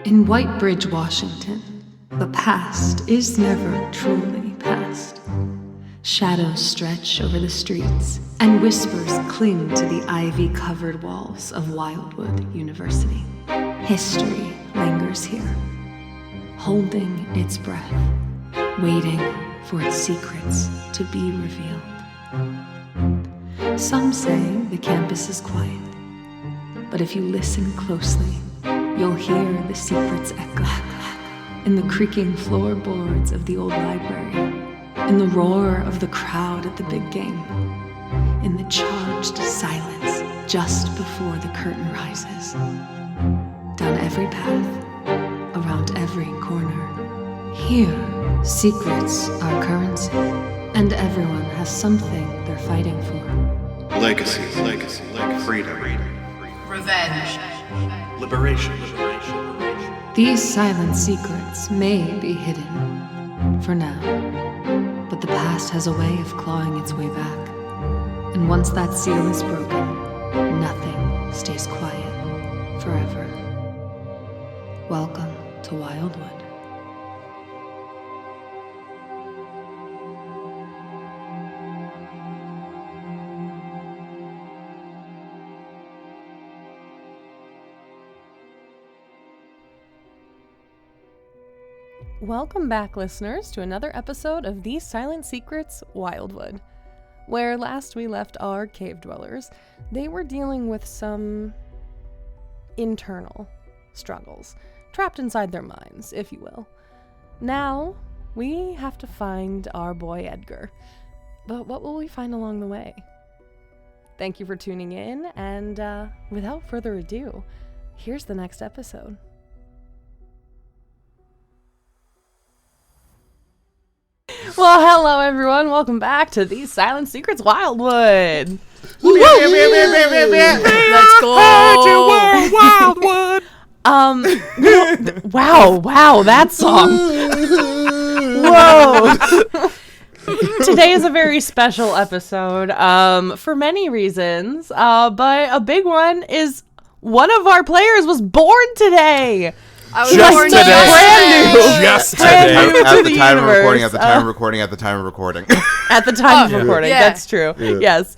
In Whitebridge, Washington, the past is never truly past. Shadows stretch over the streets, and whispers cling to the ivy-covered walls of Wildwood University. History lingers here, holding its breath, waiting for its secrets to be revealed. Some say the campus is quiet, but if you listen closely, you'll hear the secrets echo in the creaking floorboards of the old library, in the roar of the crowd at the big game, in the charged silence just before the curtain rises. Down every path, around every corner, here, secrets are currency, and everyone has something they're fighting for. Legacy, freedom, revenge, liberation. These silent secrets may be hidden, for now, but the past has a way of clawing its way back. And once that seal is broken, nothing stays quiet forever. Welcome to Wildwood. Welcome back, listeners, to another episode of These Silent Secrets Wildwood. Where last we left our cave dwellers, they were dealing with some internal struggles, trapped inside their minds, if you will. Now, we have to find our boy Edgar. But what will we find along the way? Thank you for tuning in, and without further ado, here's the next episode. Well, hello everyone. Welcome back to These Silent Secrets Wildwood. let's go Wildwood. Wow, that song. Whoa. Today is a very special episode for many reasons, but a big one is one of our players was born today. I was Just born today. Brand new. Just Brand today. new At to the the time of recording, universe. at the time of recording, at the time of recording. At the time of recording, yeah. that's true. Yeah. Yes.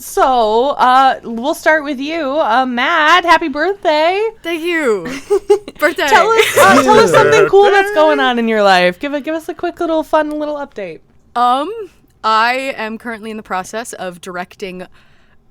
So we'll start with you, Matt. Happy birthday! Thank you. Birthday. Tell us something cool that's going on in your life. Give us a quick little fun little update. I am currently in the process of directing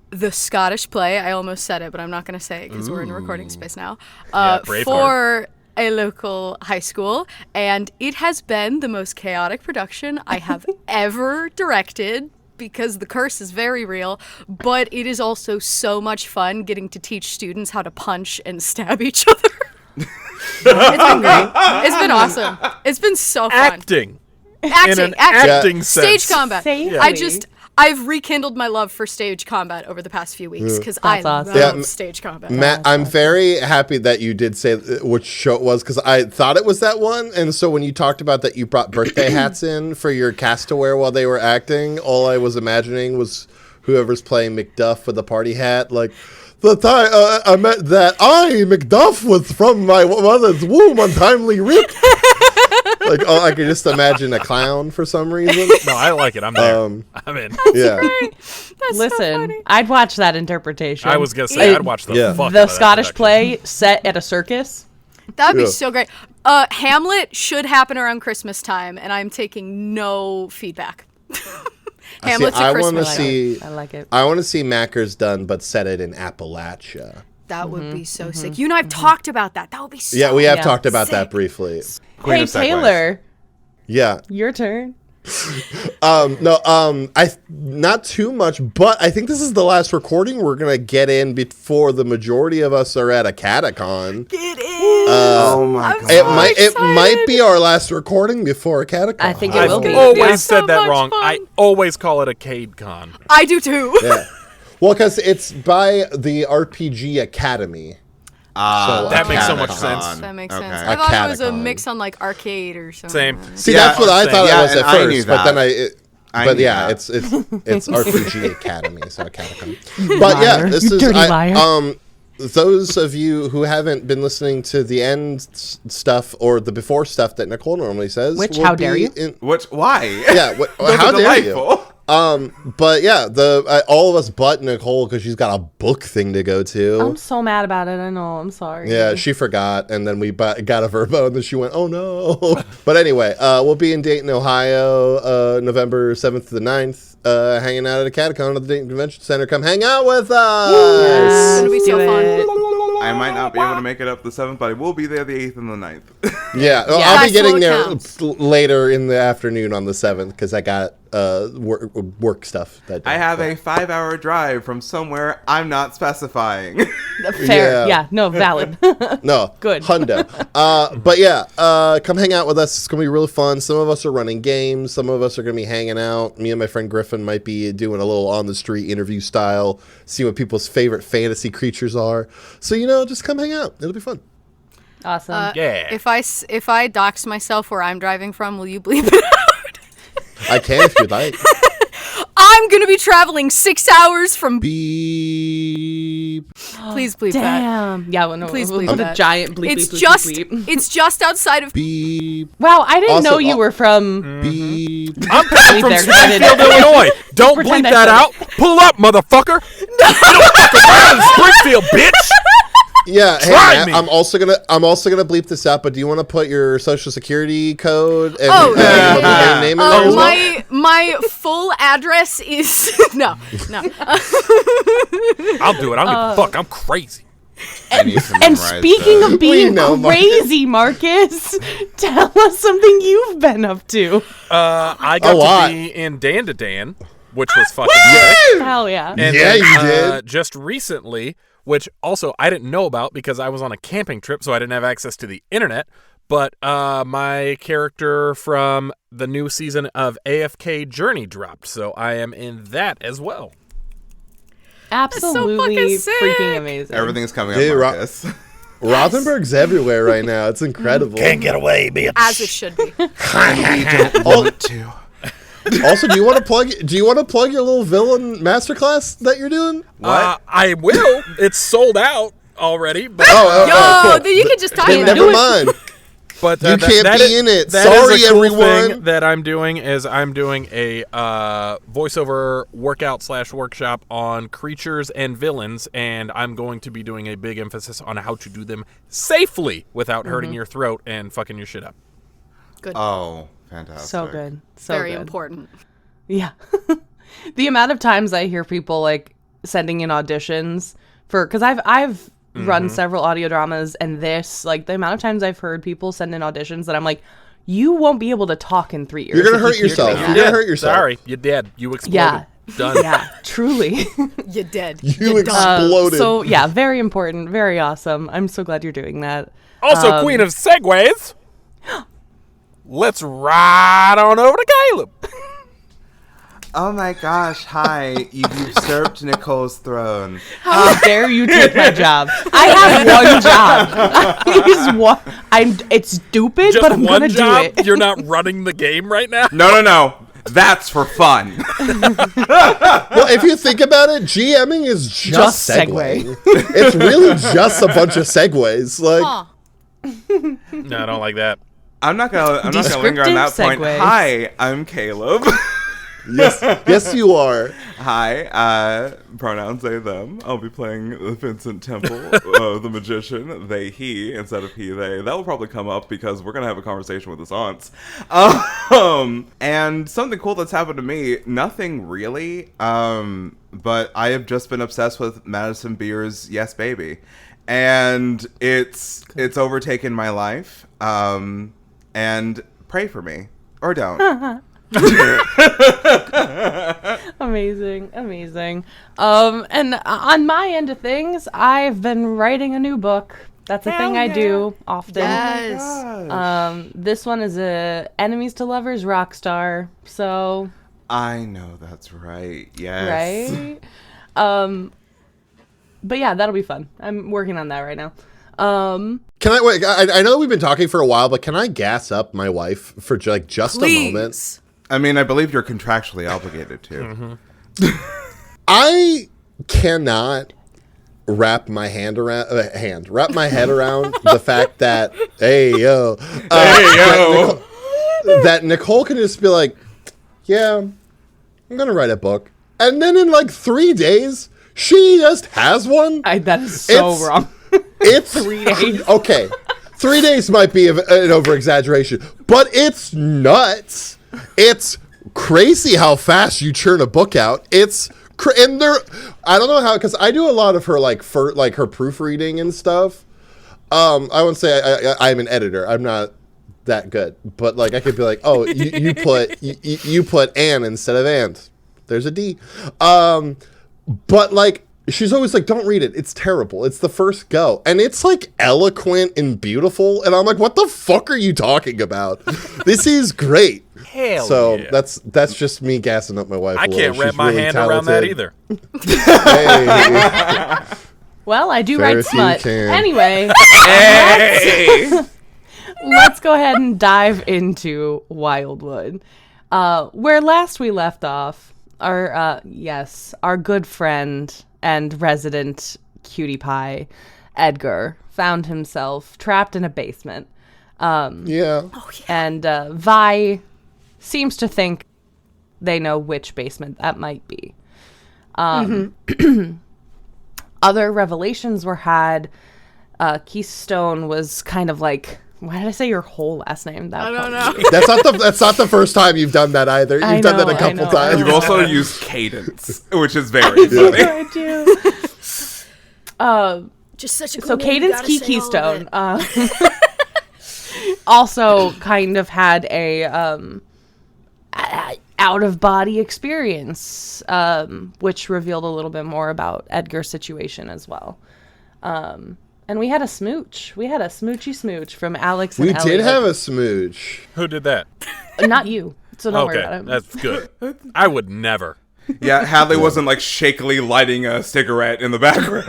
the Scottish play. I almost said it, but I'm not going to say it because we're in a recording space now. For a local high school, and it has been the most chaotic production I have ever directed because the curse is very real, but it is also so much fun getting to teach students how to punch and stab each other. It's been great. It's been awesome. It's been so fun. Acting. Acting. sense. Stage combat. Safely. I've rekindled my love for stage combat over the past few weeks because I That's love awesome. stage combat. Matt, I'm very happy that you did say which show it was because I thought it was that one. And so when you talked about that you brought birthday hats in for your cast to wear while they were acting, all I was imagining was whoever's playing Macduff with a party hat. Like, the time I met that Macduff, was from my mother's womb untimely ripped. Like, oh, I could just imagine a clown for some reason. No, I like it. I'm there. I'm in. Yeah. That's Listen, so funny. I'd watch that interpretation. I was going to say, I'd watch the fuck out of the that Scottish production. play set at a circus. That would Yeah. be so great. Hamlet should happen around Christmas time, and I'm taking no feedback. Hamlet's I a want to Christmas show. see. I like it. I want to see Mackers done, but set it in Appalachia. That would be so sick. You and I have talked about that. That would be so Yeah, we have Yeah. talked about that Sick. briefly. Queen Hey, of segues. Taylor, Yeah. your turn. I not too much, but I think this is the last recording we're gonna get in before the majority of us are at a catacon. It is. Oh my god. It might be our last recording before a catacon. I think it I've will be. always Yeah. said So that much wrong. fun. I always call it a CadeCon. I do too. Yeah. Well, because it's by the RPG Academy. So that makes so Catacon. much sense. That makes Okay. sense. A I thought it was a catacon. mix on like arcade or something. Same. See, Yeah, that's what I thought yeah, it was and at I knew first, but that. then I but knew yeah, that. it's RPG Academy, so a catacomb. But yeah, this You is dirty liar. those of you who haven't been listening to the end stuff or the before stuff that Nicole normally says, Which, how dare you? Why? Yeah, how dare you? But yeah, all of us but Nicole, because she's got a book thing to go to. I'm so mad about it. I know. I'm sorry. Yeah, she forgot, and then we got a Verbo, and then she went, "Oh no!" But anyway, we'll be in Dayton, Ohio, November 7th to the 9th, hanging out at a catacomb at the Dayton Convention Center. Come hang out with us. It's gonna be so fun. I might not be able to make it up the 7th, but I will be there the 8th and the 9th. Yeah, Yeah. I'll be getting there Counts. later in the afternoon on the 7th because I got work stuff that day. I have a 5-hour drive from somewhere I'm not specifying. Fair. Yeah. Yeah. No, valid. No, Good. Hundo. But yeah, come hang out with us. It's gonna be really fun. Some of us are running games. Some of us are gonna be hanging out. Me and my friend Griffin might be doing a little on the street interview style, see what people's favorite fantasy creatures are. So just come hang out. It'll be fun. Awesome. Yeah. If I dox myself where I'm driving from, will you bleep it out? I can if you'd like. I'm gonna be traveling 6 hours from. Beep. Please bleep that. Damn. Yeah. Well, no. Please we'll bleep put a that. giant bleep. It's bleep, just bleep, bleep. it's just outside of. Beep. Wow. I didn't Also, know you were from. Beep. I'm coming from there, 'cause I didn't- Springfield, Illinois. Don't Pretend bleep I that said out. Pull up, motherfucker. No. Fucking around in Springfield, bitch. Yeah, hey, Try Matt, me. I'm also gonna bleep this out. But do you want to put your social security code and Oh, and name in there as well? my full address is no. I'll do it. I don't give a fuck. I'm crazy. I need to And memorize speaking that. of being know, Marcus. crazy, Marcus, tell us something you've been up to. I A got lot. to be in Dan to Dan, which was fucking sick. Hell yeah. And Yeah, then, you did. Just recently, which also I didn't know about because I was on a camping trip, so I didn't have access to the internet. But my character from the new season of AFK Journey dropped, so I am in that as well. Absolutely fucking sick. freaking amazing. Everything's coming Dude, up, Marcus. Rothenberg's everywhere right now. It's incredible. get away, bitch. As it should be. Want to. Also, do you want to plug your little villain masterclass that you're doing? What? I will. It's sold out already. But, Yo, then you can just tie Then it. never mind. But You can't be in it. that Sorry, is a cool everyone. thing that I'm doing is I'm doing a voiceover workout/workshop on creatures and villains, and I'm going to be doing a big emphasis on how to do them safely without hurting your throat and fucking your shit up. Oh, fantastic. So good. So Very good. important. Yeah. The amount of times I hear people like sending in auditions for, because I've run several audio dramas, and this, like, the amount of times I've heard people send in auditions that I'm like, you won't be able to talk in 3 years. You're gonna if hurt you keep yourself. doing You're that. gonna hurt yourself. Sorry, you're dead. You exploded. Yeah. Done. Yeah, truly. You're dead. You You're done. exploded. So yeah, very important, very awesome. I'm so glad you're doing that. Also, Queen of Segways. Let's ride on over to Kaleb. Oh my gosh, hi. You've usurped Nicole's throne. How dare you take my job? I have one job. It's stupid, Just but I'm one gonna job. do it. You're not running the game right now. No. That's for fun. Well, if you think about it, GMing is just Segway. segueing. It's really just a bunch of segues. Like, Huh. No, I don't like that. I'm not gonna linger on that Descriptive point. segues. Hi, I'm Kaleb. yes, you are. Hi, pronouns they, them. I'll be playing the Vincent Temple, the magician, they, he, instead of he, they. That will probably come up because we're going to have a conversation with his aunts. And something cool that's happened to me, nothing really, but I have just been obsessed with Madison Beer's Yes Baby. And it's overtaken my life, and pray for me. Or don't. Amazing. And on my end of things, I've been writing a new book. That's a thing I do often. Yes. This one is a enemies to lovers rock star. So I know that's right. Yes. right. But yeah, that'll be fun. I'm working on that right now. Can I wait? I know we've been talking for a while, but can I gas up my wife for just a moment? Please. I mean, I believe you're contractually obligated to. I cannot wrap my head around the fact that that Nicole can just be like, yeah, I'm gonna write a book, and then in like 3 days she just has one. That is so wrong. It's 3 days. Okay, 3 days might be an over exaggeration, but it's nuts. It's crazy how fast you churn a book out. It's and there, I don't know how, because I do a lot of her her proofreading and stuff. I wouldn't say I'm an editor. I'm not that good, but like I could be like, oh, you put Anne instead of Ant. There's a D. But like she's always like, don't read it. It's terrible. It's the first go, and it's like eloquent and beautiful. And I'm like, what the fuck are you talking about? This is great. Hell so yeah. that's just me gassing up my wife. I can't wrap She's my really hand talented. around that either. Hey. Well, I do Fair write if you smut. can. Anyway, let's go ahead and dive into Wildwood. Where last we left off, our good friend and resident cutie pie, Edgar, found himself trapped in a basement. And Vi seems to think they know which basement that might be. Other revelations were had. Keystone was kind of like, why did I say your whole last name? I don't know. That's not the first time you've done that either. You've done that a couple times. You've also used cadence, which is very funny. I do. Just such a cool So name, Cadence gotta Key say all of Keystone it. also kind of had a out of body experience, which revealed a little bit more about Edgar's situation as well. And we had a smooch. We had a smoochy smooch from Alex and We Elliot. did have a smooch. Who did that? Not you. So don't worry Okay, about it. that's good. I would never. Yeah, Hadley wasn't like shakily lighting a cigarette in the background.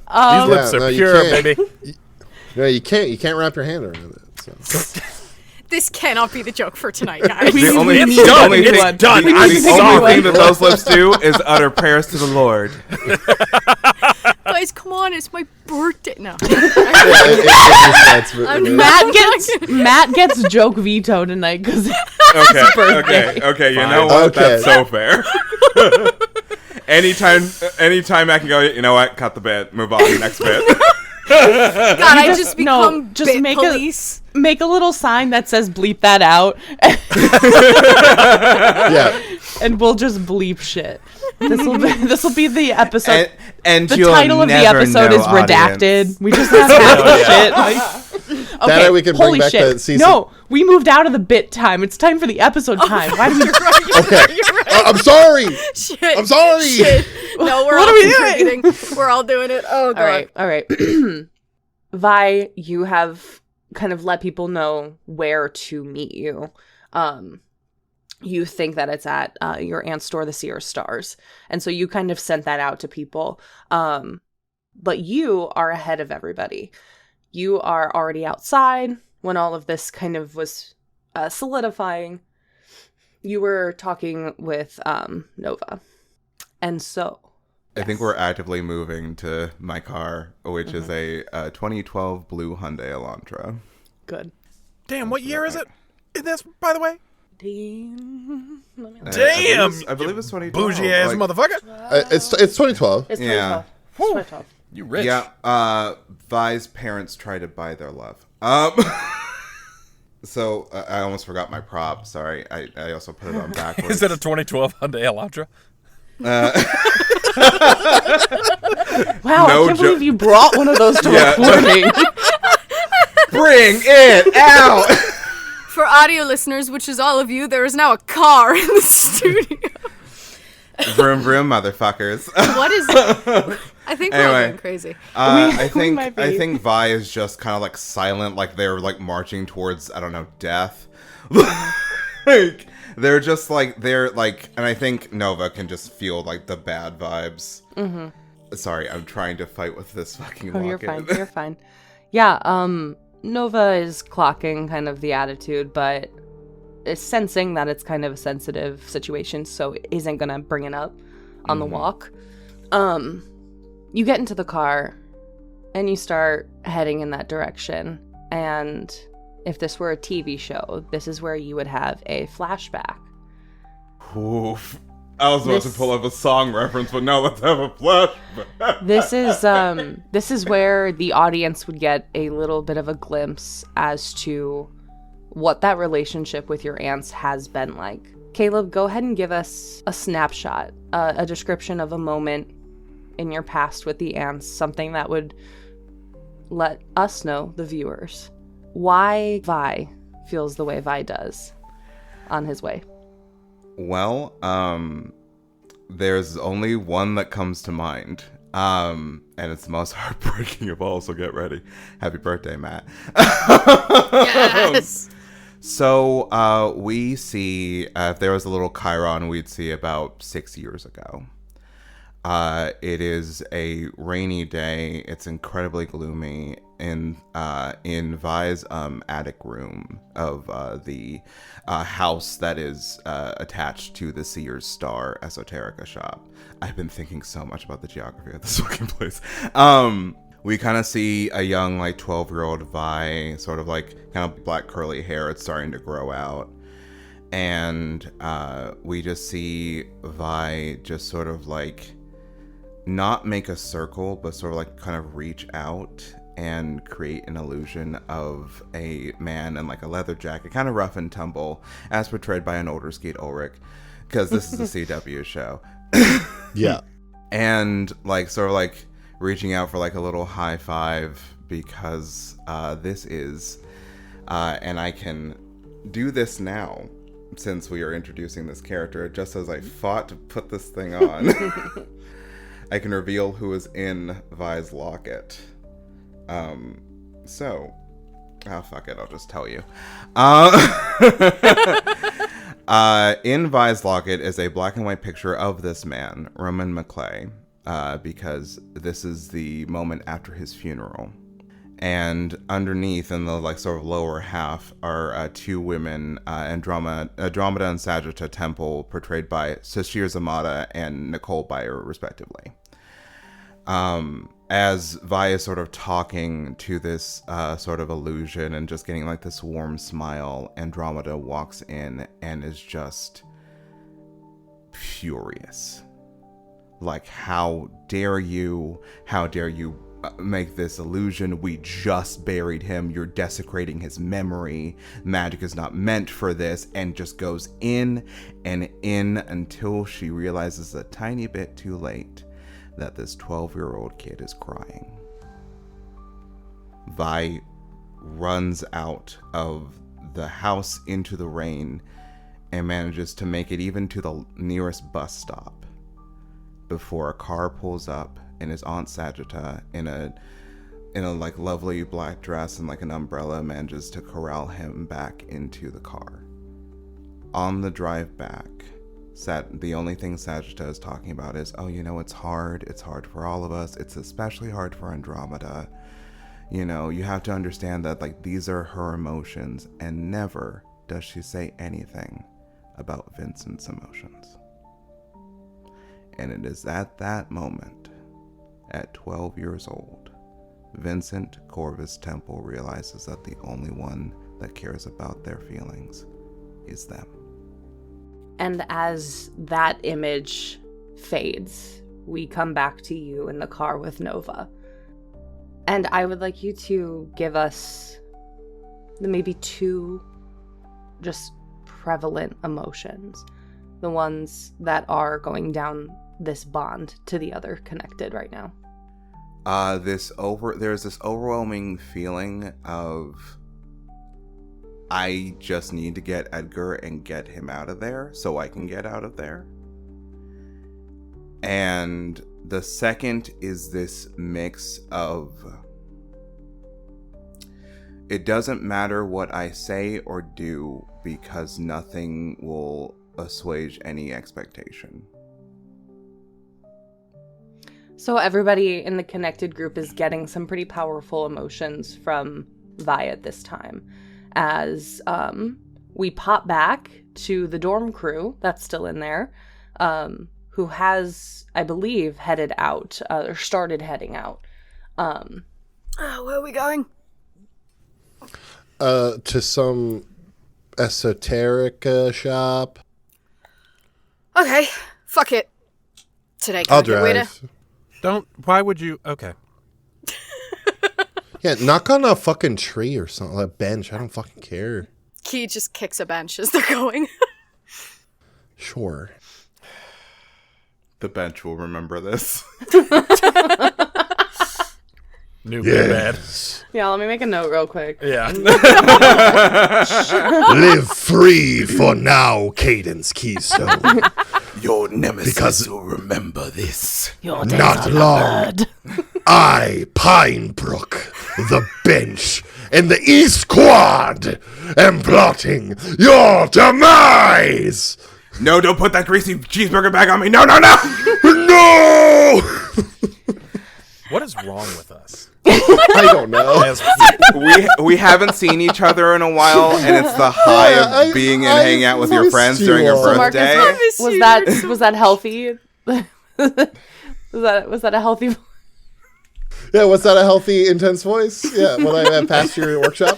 These lips are you pure, can't. baby. No, you can't wrap your hand around it. So. This cannot be the joke for tonight, guys. The only It's the done. only It's thing- done. the I'm only sorry. thing that those lips do is utter prayers to the Lord. Guys, come on, it's my birthday. No. Matt gets joke veto tonight because Okay. You know what? Okay. That's so fair. Anytime I can go, you know what? Cut the bit. Move on. Next bit. God, I just become bit make police. make a little sign that says bleep that out. Yeah. And we'll just bleep shit. This will be the episode. And the you'll title of the never episode know, is redacted. audience. We just have half the shit. Like, okay, That way we can bring holy back shit. the season. No, we moved out of the bit time. It's time for the episode time. Why do we? Okay. I'm sorry. Shit. I'm sorry. Shit. No, we're What all are we contributing. We're all doing it. Oh, God. All right. Vi, you have kind of let people know where to meet you. You think that it's at your aunt's store, the Seer Stars. And so you kind of sent that out to people. But you are ahead of everybody. You are already outside when all of this kind of was solidifying. You were talking with Nova. And so... I think we're actively moving to my car, which is a 2012 blue Hyundai Elantra. Good. Damn, what year is it? In this, by the way? Damn. Damn! I believe it's 2012. Bougie ass motherfucker. It's 2012. It's Yeah. 2012. You rich. Yeah, Vi's parents tried to buy their love. So I almost forgot my prop. Sorry, I also put it on backwards. Is it a 2012 Hyundai Elantra? Wow, No I can't jo- believe you brought one of those to recording. Bring it out! For audio listeners, which is all of you, there is now a car in the studio. Vroom vroom, motherfuckers. What is... I think we're all Anyway. going crazy. I we might be. think Vi is just kind of like silent, like they're like marching towards, I don't know, death. Like they're just like and I think Nova can just feel like the bad vibes. Mm-hmm. Sorry, I'm trying to fight with this fucking. Oh, you're fine. You're fine. Yeah. Nova is clocking kind of the attitude, but is sensing that it's kind of a sensitive situation, so isn't gonna bring it up on the walk. You get into the car and you start heading in that direction. And if this were a TV show, this is where you would have a flashback. Oof. I was about to pull up a song reference, but no, let's have a flashback. This is where the audience would get a little bit of a glimpse as to what that relationship with your aunts has been like. Kaleb, go ahead and give us a snapshot, a description of a moment in your past with the aunts, something that would let us know, the viewers, why Vi feels the way Vi does on his way. Well, there's only one that comes to mind, and it's the most heartbreaking of all, so get ready. Happy birthday, Matt. Yes! So, we see, if there was a little Chiron, we'd see about 6 years ago. It is a rainy day. It's incredibly gloomy in Vi's attic room of the house that is attached to the Sears Star Esoterica shop. I've been thinking so much about the geography of this fucking place. We kind of see a young, like, 12-year-old Vi, sort of like kind of black curly hair. It's starting to grow out. And we just see Vi just sort of like not make a circle, but sort of like kind of reach out and create an illusion of a man in like a leather jacket, kind of rough and tumble, as portrayed by an older Skeet Ulrich, because this is a CW show. Yeah. And like sort of like reaching out for like a little high five, because this is, and I can do this now since we are introducing this character, just as I fought to put this thing on. I can reveal who is in Vi's locket. So, fuck it, I'll just tell you. In Vi's locket is a black and white picture of this man, Roman McClay, because this is the moment after his funeral. And underneath, in the like sort of lower half, are two women, Andromeda and Sagitta Temple, portrayed by Sashir Zamata and Nicole Bayer, respectively. As Vi is sort of talking to this sort of illusion and just getting like this warm smile, Andromeda walks in and is just furious. Like, how dare you make this illusion? We just buried him. You're desecrating his memory. Magic is not meant for this. And just goes in and in until she realizes a tiny bit too late that this 12-year-old kid is crying. Vi runs out of the house into the rain and manages to make it even to the nearest bus stop before a car pulls up and his Aunt Sagitta in a like lovely black dress and like an umbrella manages to corral him back into the car. On the drive back, the only thing Sagitta is talking about is, oh, you know, it's hard for all of us. It's especially hard for Andromeda. You know, you have to understand that like these are her emotions, and never does she say anything about Vincent's emotions. And it is at that moment, at 12 years old, Vincent Corvus Temple realizes that the only one that cares about their feelings is them. And as that image fades, we come back to you in the car with Nova. And I would like you to give us maybe two just prevalent emotions, the ones that are going down this bond to the other connected right now. There's this overwhelming feeling of, I just need to get Edgar and get him out of there so I can get out of there. And the second is this mix of, it doesn't matter what I say or do because nothing will assuage any expectation. So everybody in the connected group is getting some pretty powerful emotions from Vi at this time. As we pop back to the dorm crew that's still in there, who has, I believe, headed out, or started heading out. Where are we going? To some esoteric shop. Okay, fuck it. Today, I'll get waiter. drive. Why would you? Okay. Yeah, knock on a fucking tree or something, like a bench. I don't fucking care. Key just kicks a bench as they're going. Sure. The bench will remember this. New good bad. Yeah, let me make a note real quick. Yeah. Live free for now, Cadence Keystone. Your nemesis will remember this. Not long. I, Pinebrook, the bench, and the East Quad am plotting your demise. No, don't put that greasy cheeseburger back on me. No, no, no. No! What is wrong with us? I don't know. As we haven't seen each other in a while, and it's the high of being and hanging out with your friends during your So birthday. Was that healthy? was that a healthy? Yeah, was that a healthy, intense voice? Yeah, when I passed your workshop?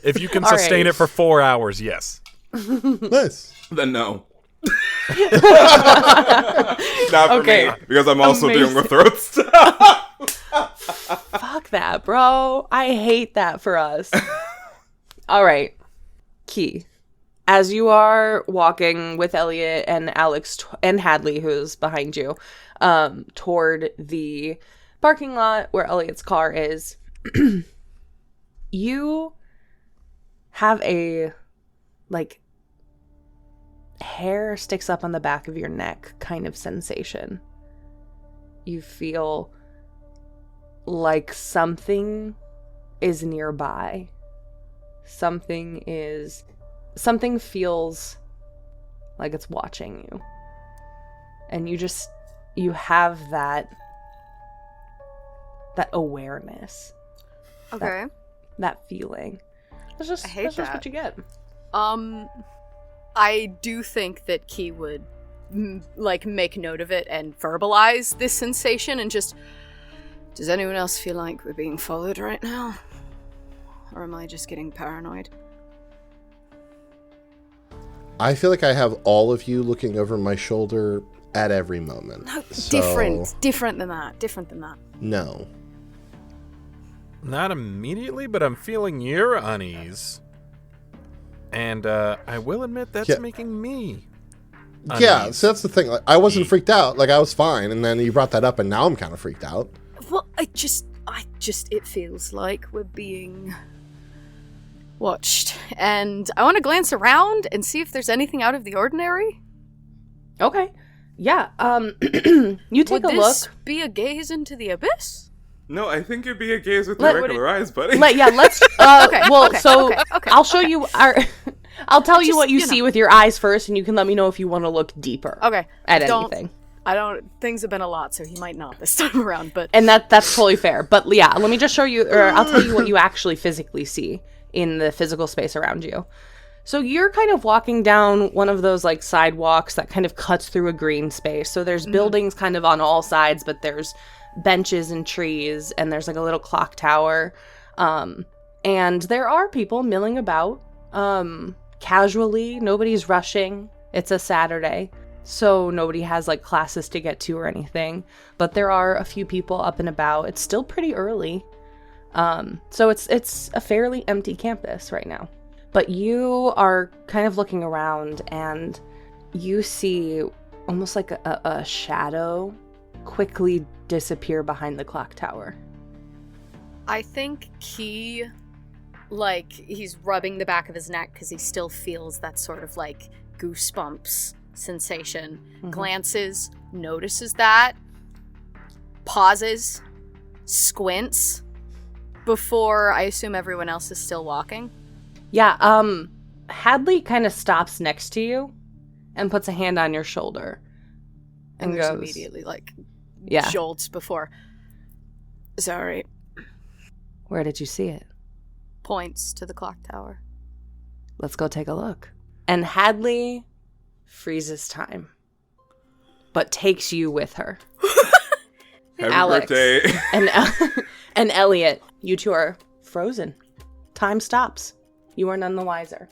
if you can All sustain right. it for 4 hours, yes. Nice. Then no. Not for Okay. me, because I'm also dealing Amazing. with throat stuff. Fuck that, bro. I hate that for us. All right. Key. As you are walking with Elliot and Alex and Hadley, who's behind you, toward the parking lot where Elliot's car is, you have a, like, hair sticks up on the back of your neck kind of sensation. You feel like something is nearby. Something feels like it's watching you. And you have that awareness. Okay. That feeling. That's just what you get. I do think that Key would make note of it and verbalize this sensation and just, does anyone else feel like we're being followed right now? Or am I just getting paranoid? I feel like I have all of you looking over my shoulder at every moment. No, So, different than that. No. Not immediately, but I'm feeling your unease. And I will admit that's Yeah. making me Yeah, unease. so that's the thing. Like, I wasn't freaked out. Like, I was fine. And then you brought that up, and now I'm kind of freaked out. Well, it feels like we're being watched. And I want to glance around and see if there's anything out of the ordinary. Okay. Yeah. You take Would a this look. be a gaze into the abyss? No, I think you'd be a gaze with Let- your regular eyes, buddy. Let's. Okay, Well, okay, so okay. I'll show you our. I'll tell you Just, what you you know. see with your eyes first, and you can let me know if you want to look deeper. Okay. At Don't- anything. Things have been a lot, so he might not this time around, but And that's totally fair. But yeah, let me just show you, or I'll tell you what you actually physically see in the physical space around you. So you're kind of walking down one of those like sidewalks that kind of cuts through a green space. So there's buildings kind of on all sides, but there's benches and trees, and there's like a little clock tower. And there are people milling about casually. Nobody's rushing. It's a Saturday. So nobody has like classes to get to or anything, but there are a few people up and about. It's still pretty early. So it's a fairly empty campus right now. But you are kind of looking around and you see almost like a shadow quickly disappear behind the clock tower. I think Key, he's rubbing the back of his neck because he still feels that sort of goosebumps sensation. Glances, notices that, pauses, squints before I assume everyone else is still walking. Yeah, Hadley kind of stops next to you and puts a hand on your shoulder and there's goes immediately yeah. jolts before. Sorry. Where did you see it? Points to the clock tower. Let's go take a look. And Hadley freezes time. but takes you with her. Happy Alex birthday. and Elliot, you two are frozen. Time stops. You are none the wiser.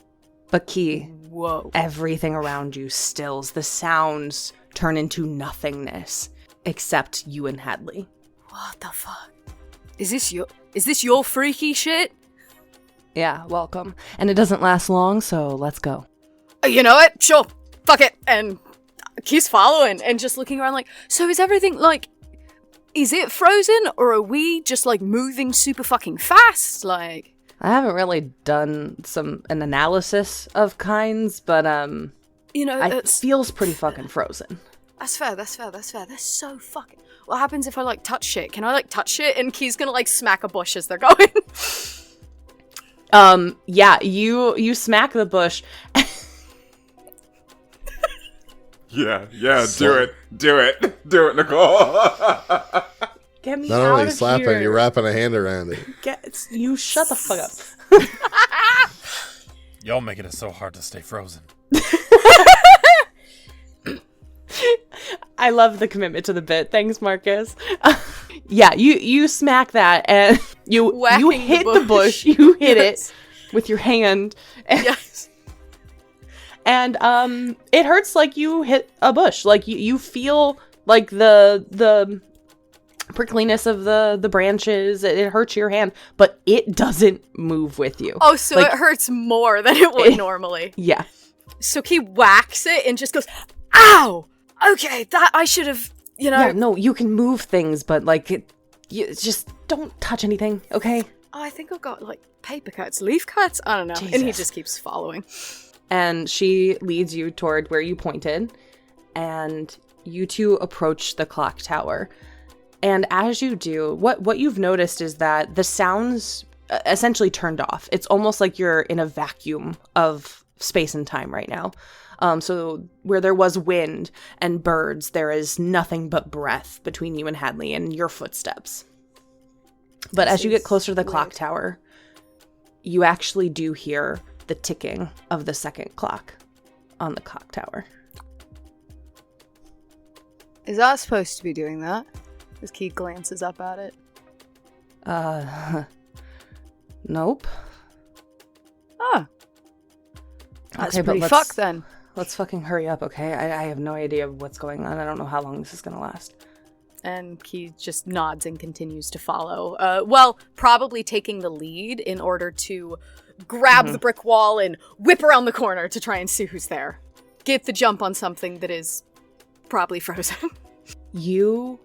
But Key, Whoa. everything around you stills. The sounds turn into nothingness, except you and Hadley. What the fuck? Is this your freaky shit? Yeah, welcome. And it doesn't last long, so let's go. You know what? Sure. Fuck it. And Key's following and just looking around like, so is everything like, is it frozen or are we just like moving super fucking fast? Like, I haven't really done an analysis of kinds, but you know, it feels pretty fucking frozen. That's fair. That's so fucking... What happens if I, like, touch shit? Can I, like, touch shit? And Key's gonna, like, smack a bush as they're going. Yeah, you smack the bush. Yeah, do it, Nicole. Get me Not out only of slapping, here. you're wrapping a hand around it. You shut the fuck up. Y'all making it so hard to stay frozen. I love the commitment to the bit. Thanks, Marcus. Yeah, you smack that and you hit the bush. You hit it with your hand. And, Yes. And it hurts like you hit a bush. Like you feel like the prickliness of the branches. It hurts your hand, but it doesn't move with you. Oh, so like, it hurts more than it would normally. Yeah. So Key whacks it and just goes, ow! Okay, that I should have, you know... Yeah, no, you can move things, but like, you just don't touch anything, okay? Oh, I think I've got, like, paper cuts, leaf cuts? I don't know. Jesus. And he just keeps following. And she leads you toward where you pointed, and you two approach the clock tower. And as you do, what you've noticed is that the sounds essentially turned off. It's almost like you're in a vacuum of space and time right now. So where there was wind and birds, there is nothing but breath between you and Hadley and your footsteps. But as you get closer to the clock tower, you actually do hear the ticking of the second clock on the clock tower. Is that supposed to be doing that? As Key glances up at it. Nope. Ah. That's Okay, but pretty fucked then. Let's fucking hurry up, okay? I have no idea what's going on. I don't know how long this is gonna last. And Key just nods and continues to follow. Well, probably taking the lead in order to grab the brick wall and whip around the corner to try and see who's there. Get the jump on something that is probably frozen. You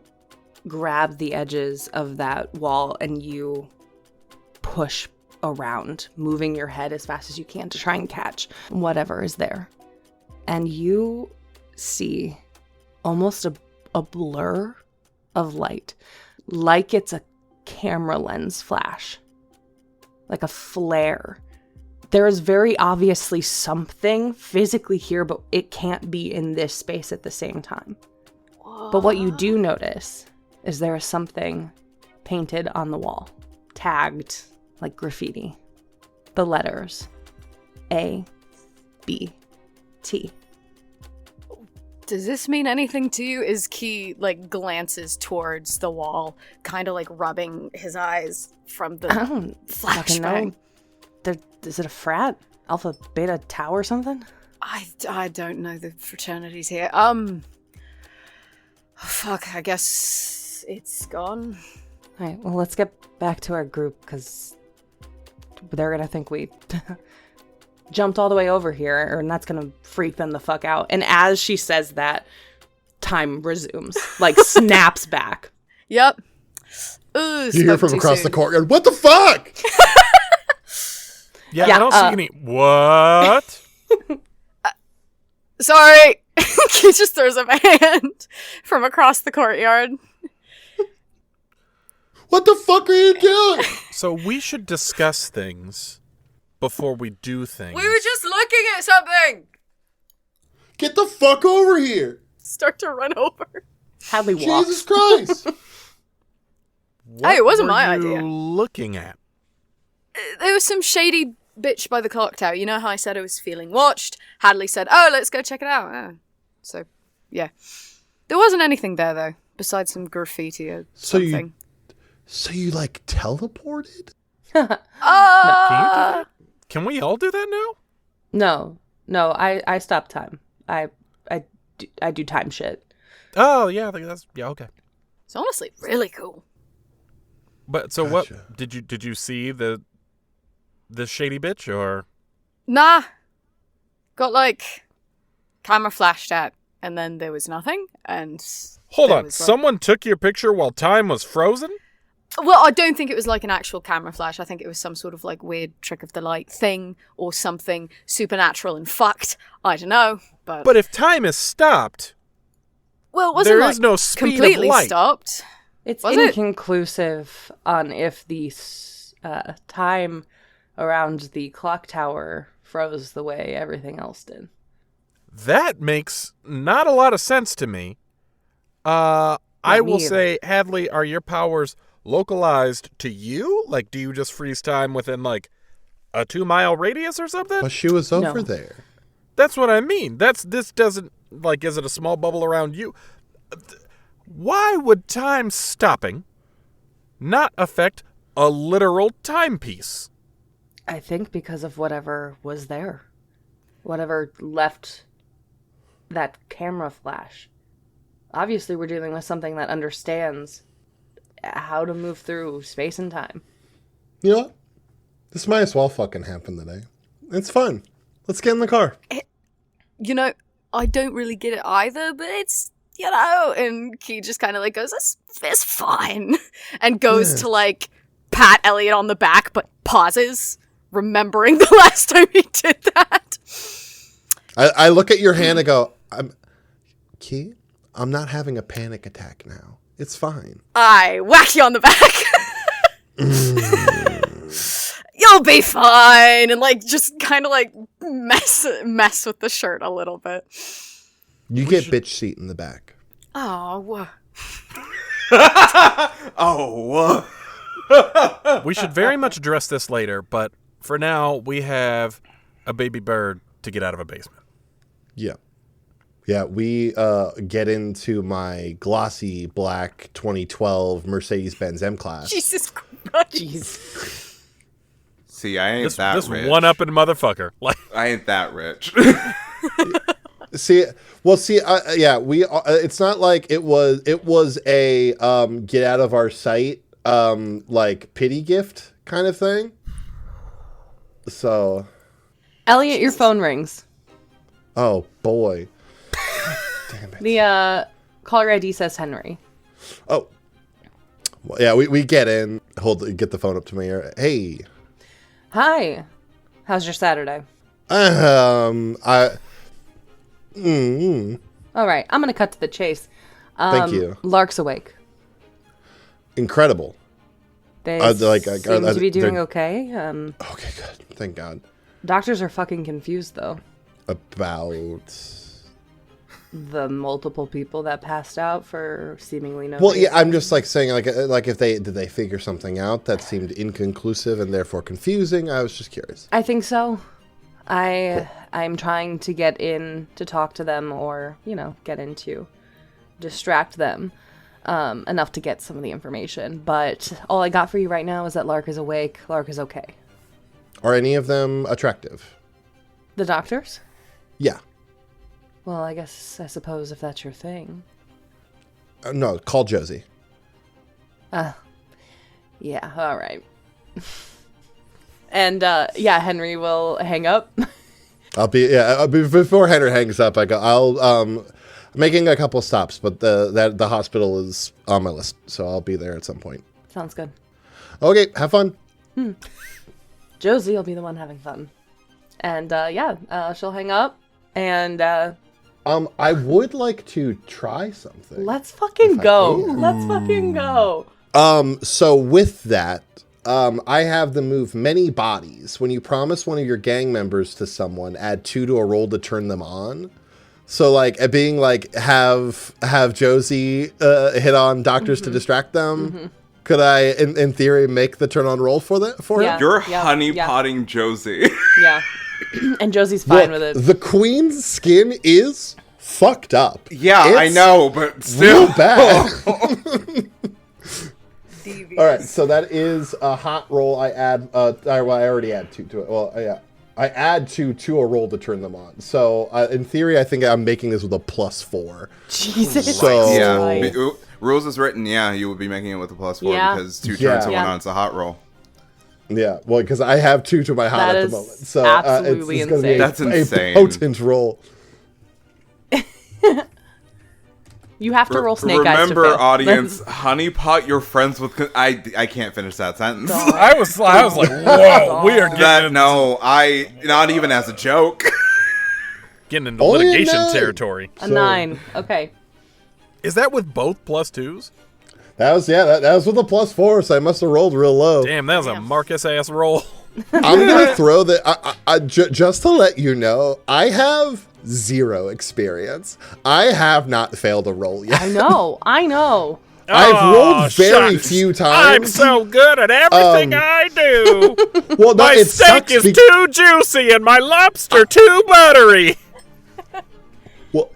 grab the edges of that wall and you push around, moving your head as fast as you can to try and catch whatever is there. And you see almost a blur of light, like it's a camera lens flash, like a flare. There is very obviously something physically here, but it can't be in this space at the same time. Whoa. But what you do notice is there is something painted on the wall, tagged like graffiti. The letters A, B, T. Does this mean anything to you? As Key, like, glances towards the wall, kind of, like, rubbing his eyes from the I don't fucking know. Is it a frat? Alpha, Beta, Tau or something? I don't know the fraternities here. Fuck, I guess it's gone. Alright, well, let's get back to our group, because they're gonna think we jumped all the way over here, and that's gonna freak them the fuck out. And as she says that, time resumes, like snaps back. Yep. Ooh, You hear from across the courtyard, what the fuck? Yeah, I don't see any. What? Sorry. He just throws up a hand from across the courtyard. What the fuck are you doing? So we should discuss things before we do things. We were just looking at something. Get the fuck over here. Start to run over. Hadley walks. Jesus Christ. What Hey, it wasn't were my you idea. Looking at. There was some shady bitch by the clock tower. You know how I said I was feeling watched? Hadley said, oh, let's go check it out. So, yeah. There wasn't anything there, though, besides some graffiti or something. So you like teleported? Can we all do that now? No, I stop time. I do time shit. Oh, yeah, okay. It's honestly really cool. But so gotcha. What did you see the shady bitch or? Nah. Got like camera flashed at and then there was nothing and hold on, someone took your picture while time was frozen? Well, I don't think it was like an actual camera flash. I think it was some sort of like weird trick of the light thing or something supernatural and fucked. I don't know, but if time is stopped, well, it wasn't there is no speed completely of light. Stopped. It's inconclusive on if the time around the clock tower froze the way everything else did. That makes not a lot of sense to me. I will say, Hadley, are your powers localized to you? Like, do you just freeze time within like a 2-mile radius or something? Well, she was over there. That's what I mean. This doesn't, like, is it a small bubble around you? Why would time stopping not affect a literal timepiece? I think because of whatever was there. Whatever left that camera flash. Obviously, we're dealing with something that understands how to move through space and time. You know what? This might as well fucking happen today. It's fun. Let's get in the car. I don't really get it either, but it's, and Key just kind of like goes, it's fine. And goes to like pat Elliot on the back, but pauses, remembering the last time he did that. I look at your hand and go, Key, I'm not having a panic attack now. It's fine. I whack you on the back. You'll be fine. And like just kind of like mess with the shirt a little bit. You get bitch seat in the back. Oh. We should very much address this later, but for now, we have a baby bird to get out of a basement. Yeah. Yeah, we get into my glossy black 2012 Mercedes-Benz M-Class. Jesus Christ. Jeez. See, I ain't that rich. This one-upping motherfucker. Like, I ain't that rich. It's not like it was a get out of our sight like pity gift kind of thing. So, Elliot, your phone rings. Oh boy. Damn it. The caller ID says Henry. Oh. Well, yeah, we get in. Get the phone up to my ear. Hey. Hi. How's your Saturday? All right, I'm gonna cut to the chase. Thank you. Lark's awake. Incredible. They seem to be doing okay. Okay, good. Thank God. Doctors are fucking confused though. About the multiple people that passed out for seemingly no reason. Yeah, I'm just like saying like if did they figure something out that seemed inconclusive and therefore confusing? I was just curious. I think so. I'm trying to get in to talk to them or, get in to distract them enough to get some of the information. But all I got for you right now is that Lark is awake. Lark is okay. Are any of them attractive? The doctors? Yeah. Well, I suppose if that's your thing. No, call Josie. Yeah, all right. And, Henry will hang up. Before Henry hangs up, I'm making a couple stops, but the hospital is on my list, so I'll be there at some point. Sounds good. Okay, have fun. Josie will be the one having fun. And, she'll hang up, and, I would like to try something. Let's fucking go. Let's fucking go. So with that, I have the move Many Bodies. When you promise one of your gang members to someone, add 2 to a roll to turn them on. So like being like have Josie hit on doctors to distract them. Mm-hmm. Could I, in theory, make the turn on roll for him? You're honeypotting Josie. Yeah. And Josie's fine with it. The queen's skin is fucked up. Yeah, I It's know, but still. real bad. All right, so that is a hot roll. I add, I already add 2 to it. Well, yeah, I add 2 to a roll to turn them on. So in theory, I think I'm making this with a +4. Jesus. So Yeah, rules is written. Yeah, you would be making it with a +4 Yeah. because 2 turns someone Yeah. on. It's a hot roll. yeah, well, because I have 2 to my hot That at the is moment. So absolutely it's going to be That's a insane. potent roll. You have to roll snake eyes to Remember, fail. audience, Honeypot, you're friends with. I can't finish that sentence. I was like, whoa, we are getting not even as a joke. getting into Only a litigation 9. territory. A 9. Okay. Is that with both +2s? That was that was with a +4, so I must have rolled real low. Damn, that was a Marcus ass roll. I'm gonna throw just to let you know, I have 0 experience. I have not failed a roll yet. I know. I've rolled very shucks. few I'm times. so good at everything I do. Well, no, My it steak sucks is too juicy and my lobster too buttery. Well,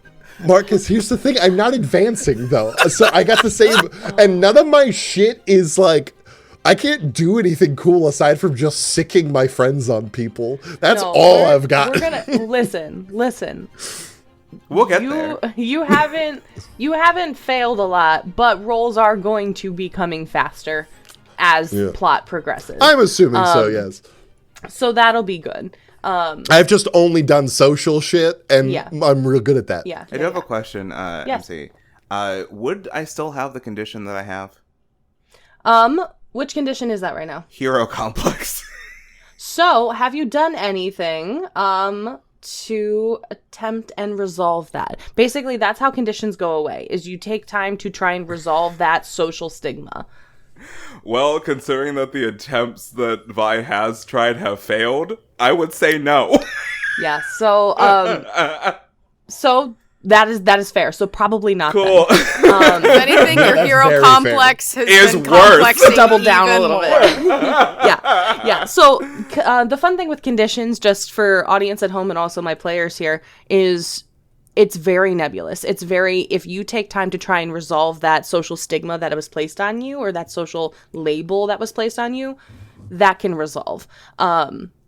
Marcus, here's the thing. I'm not advancing though, so I got the same. And none of my shit is like. I can't do anything cool aside from just sicking my friends on people. That's all I've got. We're gonna listen. We'll get there. You haven't failed a lot, but rolls are going to be coming faster as plot progresses. I'm assuming so, yes. So that'll be good. I've just only done social shit, and I'm real good at that. Yeah. I do have a question, Yes. MC. Would I still have the condition that I have? Which condition is that right now? Hero complex. So, have you done anything to attempt and resolve that? Basically, that's how conditions go away, is you take time to try and resolve that social stigma. Well, considering that the attempts that Vi has tried have failed, I would say no. Yeah, so that is fair. So probably not. Cool. Then. If anything, your hero very complex has Is been worse. complexing Double down a even little more. bit. Yeah. So the fun thing with conditions, just for audience at home and also my players here, is it's very nebulous. It's very, if you take time to try and resolve that social stigma that was placed on you, or that social label that was placed on you, that can resolve.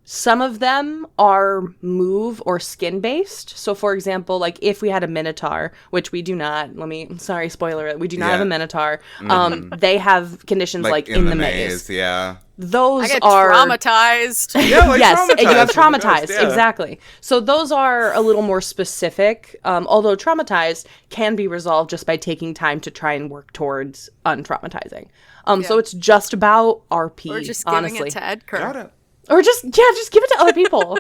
Some of them are move or skin based. So for example, like if we had a Minotaur, which we do not, sorry, spoiler, we do not have a Minotaur. They have conditions like in the maze. Yeah. Those I get are traumatized. Yeah, like yes, and you have Traumatized would be traumatized, best, yeah. exactly. So those are a little more specific, although traumatized can be resolved just by taking time to try and work towards untraumatizing. So it's just about RP, Or just giving honestly. it to Edgar. Got it. Or just give it to other people.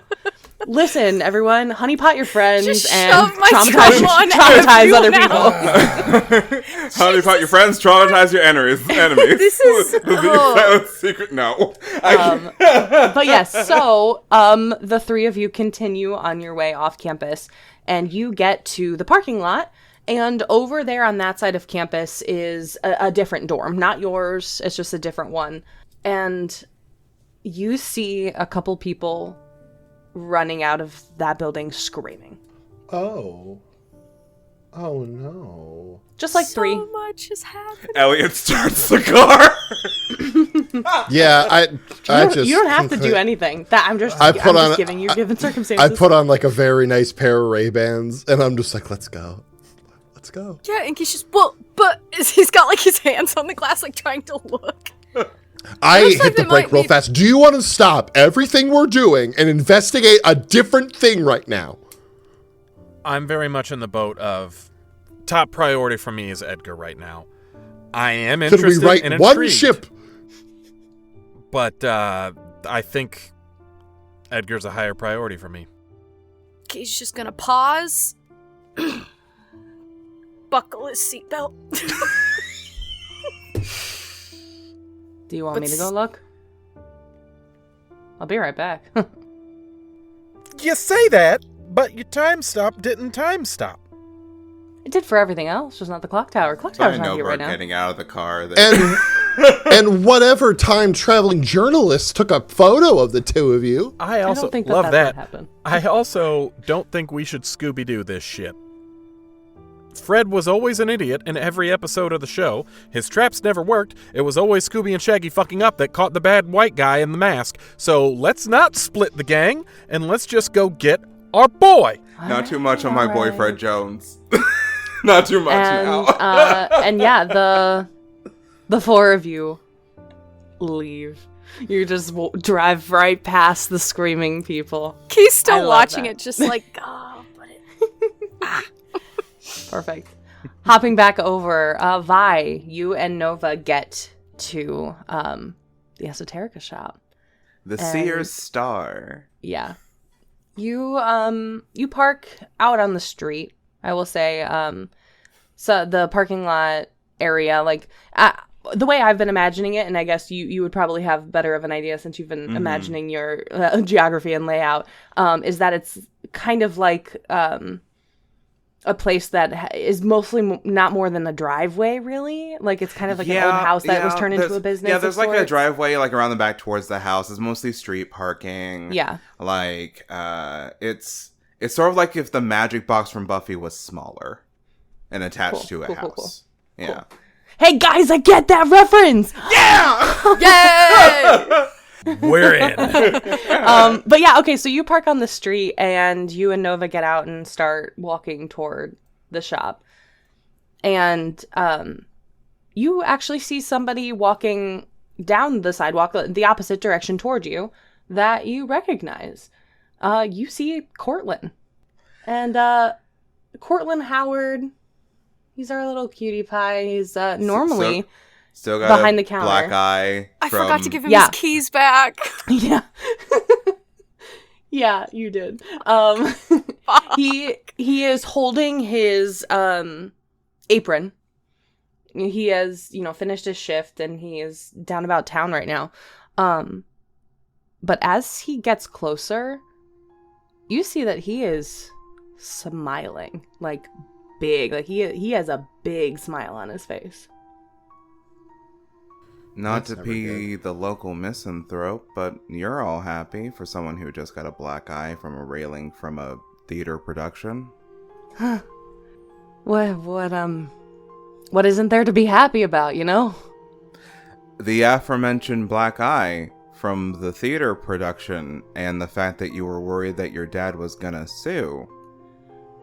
Listen, everyone, honeypot your friends Just and shove my trauma on traumatize other everyone people. Honeypot your friends, traumatize your enemies. This is The secret. No. But yes, so the three of you continue on your way off campus, and you get to the parking lot. And over there on that side of campus is a different dorm. Not yours, it's just a different one. And you see a couple people running out of that building screaming. Oh no. Just like so three. much has happened. Elliot starts the car. Yeah, You don't have to do anything. I'm just giving you given circumstances. I put on like a very nice pair of Ray-Bans, and I'm just like, let's go. Let's go. Yeah, and he's just, but he's got like his hands on the glass, like trying to look. I looks like hit the they brake might real need- fast. Do you want to stop everything we're doing and investigate a different thing right now? I'm very much in the boat of top priority for me is Edgar right now. I am Could we interested write and one intrigued, ship? but I think Edgar's a higher priority for me. He's just gonna pause, buckle his seatbelt. Do you want me to go look? I'll be right back. You say that, but your time stop didn't time stop. It did for everything else, just not the clock tower. Clock tower's I not know here we're right now. getting out of the car. And whatever time-traveling journalist took a photo of the two of you. I also don't think love that's that. what happened. I also don't think we should Scooby-Doo this shit. Fred was always an idiot in every episode of the show. His traps never worked. It was always Scooby and Shaggy fucking up that caught the bad white guy in the mask. So let's not split the gang, and let's just go get our boy. Not too much on my boy Fred Jones. Not too much now. And yeah, the four of you leave. You just drive right past the screaming people. He's still watching it, just like, oh, but it... Perfect. Hopping back over, Vi, you and Nova get to the Esoterica shop. The Seer's Star. Yeah. You park out on the street, I will say. So the parking lot area, like... the way I've been imagining it, and I guess you would probably have better of an idea since you've been imagining your geography and layout, is that it's kind of like a place that is mostly not more than a driveway, really. Like, it's kind of like an old house that was turned into a business. Yeah, there's like a driveway like around the back towards the house. It's mostly street parking. Yeah. Like, it's sort of like if the magic box from Buffy was smaller and attached to a house. Cool. Yeah. Cool. Hey guys, I get that reference! Yay! We're in. But yeah, okay, so you park on the street and you and Nova get out and start walking toward the shop. And you actually see somebody walking down the sidewalk, the opposite direction toward you, that you recognize. You see Cortland. And Cortland Howard... He's our little cutie pie. He's normally still got behind a the counter. Black eye. I forgot to give him his keys back. Yeah. Yeah, you did. He is holding his apron. He has, finished his shift and he is down about town right now. But as he gets closer, you see that he is smiling, like big. Like he has a big smile on his face. Not to be the local misanthrope, but you're all happy for someone who just got a black eye from a railing from a theater production. Huh. What isn't there to be happy about, The aforementioned black eye from the theater production and the fact that you were worried that your dad was gonna sue.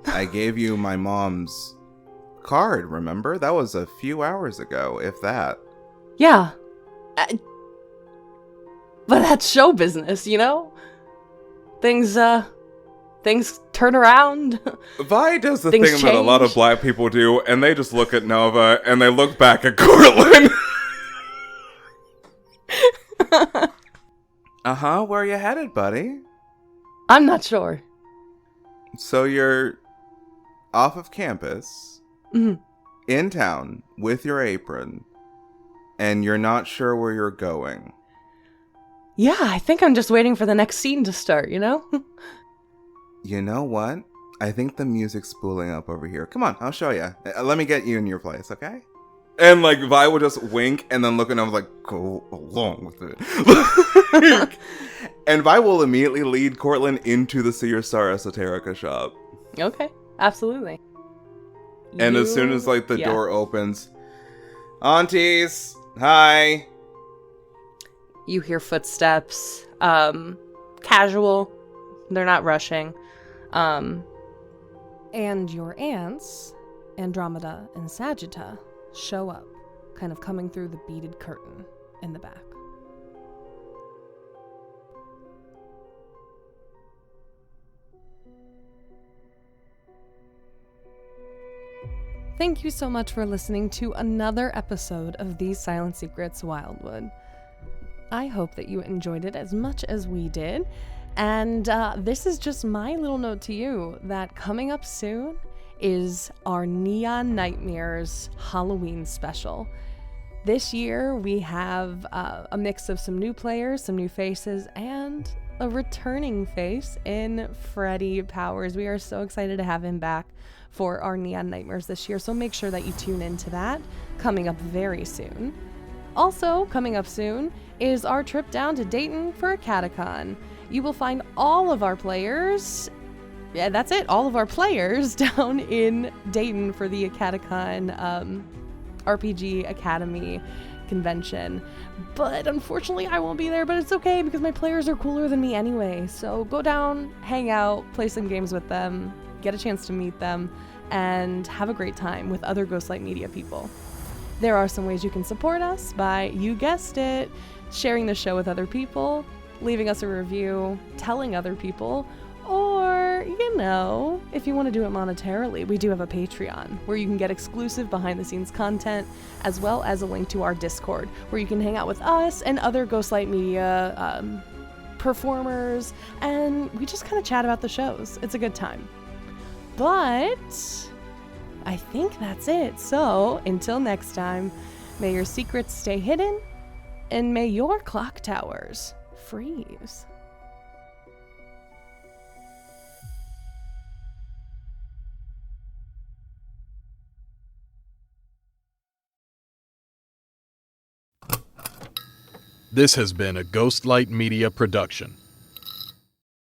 I gave you my mom's card, remember? That was a few hours ago, if that. Yeah. But that's show business, Things turn around. Vi does the Things thing that a lot of change. black people do, and they just look at Nova, and they look back at Cortland. Uh-huh, where are you headed, buddy? I'm not sure. So you're off of campus, in town, with your apron, and you're not sure where you're going. Yeah, I think I'm just waiting for the next scene to start, You know what? I think the music's spooling up over here. Come on, I'll show you. Let me get you in your place, okay? And, Vi will just wink and then look at Nova go along with it. And Vi will immediately lead Cortland into the Seer Star Esoterica shop. Okay, absolutely. And as soon as, the door opens, Aunties, hi. You hear footsteps, casual, they're not rushing. And your aunts, Andromeda and Sagitta, show up, kind of coming through the beaded curtain in the back. Thank you so much for listening to another episode of These Silent Secrets Wildwood. I hope that you enjoyed it as much as we did. And this is just my little note to you that coming up soon is our Neon Nightmares Halloween special. This year we have a mix of some new players, some new faces, and a returning face in Freddy Powers. We are so excited to have him back for our Neon Nightmares this year, so make sure that you tune into that, coming up very soon. Also, coming up soon is our trip down to Dayton for a Catacon. You will find all of our players yeah, that's it. All of our players down in Dayton for the Acadicon RPG Academy convention. But unfortunately, I won't be there, but it's okay because my players are cooler than me anyway. So go down, hang out, play some games with them, get a chance to meet them, and have a great time with other Ghostlight Media people. There are some ways you can support us by, you guessed it, sharing the show with other people, leaving us a review, telling other people, or, you know, if you want to do it monetarily, we do have a Patreon where you can get exclusive behind-the-scenes content, as well as a link to our Discord where you can hang out with us and other Ghostlight Media performers, and we just kind of chat about the shows. It's a good time. But I think that's it. So, until next time, may your secrets stay hidden, and may your clock towers freeze. This has been a Ghostlight Media production.